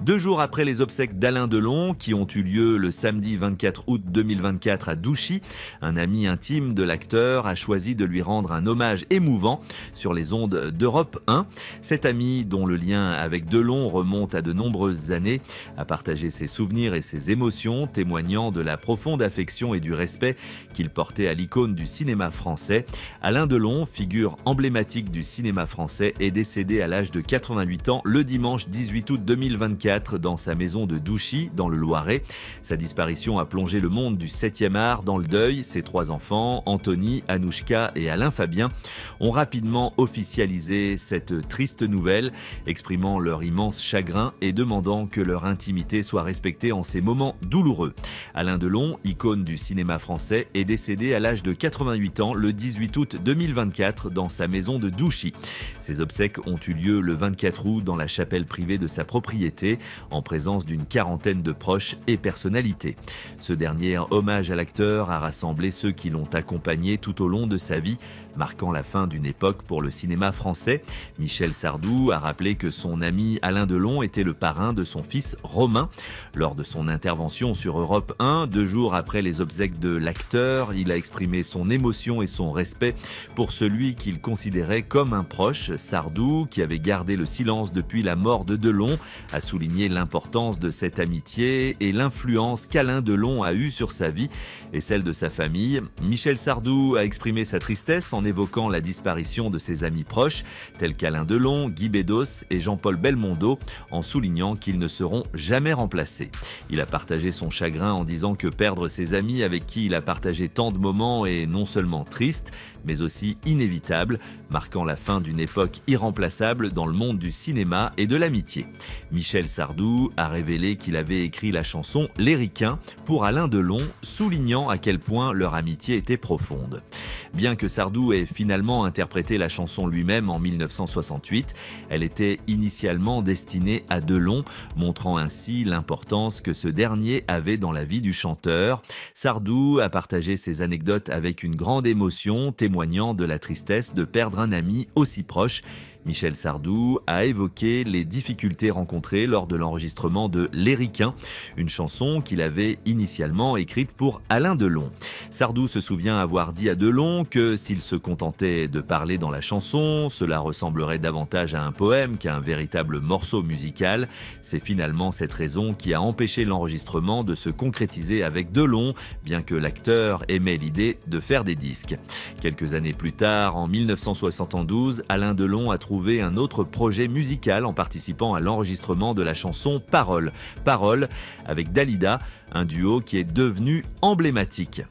2 jours après les obsèques d'Alain Delon, qui ont eu lieu le samedi 24 août 2024 à Douchy, un ami intime de l'acteur a choisi de lui rendre un hommage émouvant sur les ondes d'Europe 1. Cet ami, dont le lien avec Delon remonte à de nombreuses années, a partagé ses souvenirs et ses émotions, témoignant de la profonde affection et du respect qu'il portait à l'icône du cinéma français. Alain Delon, figure emblématique du cinéma français, est décédé à l'âge de 88 ans le dimanche 18 août 2024 dans sa maison de Douchy, dans le Loiret. Sa disparition a plongé le monde du 7e art dans le deuil. Ses 3 enfants, Anthony, Anouchka et Alain Fabien, ont rapidement officialisé cette triste nouvelle, exprimant leur immense chagrin et demandant que leur intimité soit respectée en ces moments douloureux. Alain Delon, icône du cinéma français, est décédé à l'âge de 88 ans le 18 août 2024 dans sa maison de Douchy. Ses obsèques ont eu lieu le 24 août dans la chapelle privée de sa propriété, en présence d'une quarantaine de proches et personnalités. Ce dernier hommage à l'acteur a rassemblé ceux qui l'ont accompagné tout au long de sa vie, marquant la fin d'une époque pour le cinéma français. Michel Sardou a rappelé que son ami Alain Delon était le parrain de son fils Romain. Lors de son intervention sur Europe 1, 2 jours après les obsèques de l'acteur, il a exprimé son émotion et son respect pour celui qu'il considérait comme un proche. Sardou, qui avait gardé le silence depuis la mort de Delon, a souligné l'importance de cette amitié et l'influence qu'Alain Delon a eue sur sa vie et celle de sa famille. Michel Sardou a exprimé sa tristesse en évoquant la disparition de ses amis proches, tels qu'Alain Delon, Guy Bedos et Jean-Paul Belmondo, en soulignant qu'ils ne seront jamais remplacés. Il a partagé son chagrin en disant que perdre ses amis avec qui il a partagé tant de moments est non seulement triste, mais aussi inévitable, marquant la fin d'une époque irremplaçable dans le monde du cinéma et de l'amitié. Michel Sardou a révélé qu'il avait écrit la chanson « Les Ricains » pour Alain Delon, soulignant à quel point leur amitié était profonde. Bien que Sardou ait finalement interprété la chanson lui-même en 1968, elle était initialement destinée à Delon, montrant ainsi l'importance que ce dernier avait dans la vie du chanteur. Sardou a partagé ses anecdotes avec une grande émotion, témoignant de la tristesse de perdre un ami aussi proche. Michel Sardou a évoqué les difficultés rencontrées lors de l'enregistrement de Les Ricains, une chanson qu'il avait initialement écrite pour Alain Delon. Sardou se souvient avoir dit à Delon que s'il se contentait de parler dans la chanson, cela ressemblerait davantage à un poème qu'à un véritable morceau musical. C'est finalement cette raison qui a empêché l'enregistrement de se concrétiser avec Delon, bien que l'acteur aimait l'idée de faire des disques. Quelques années plus tard, en 1972, Alain Delon a trouvé un autre projet musical en participant à l'enregistrement de la chanson Parole. Parole avec Dalida, un duo qui est devenu emblématique.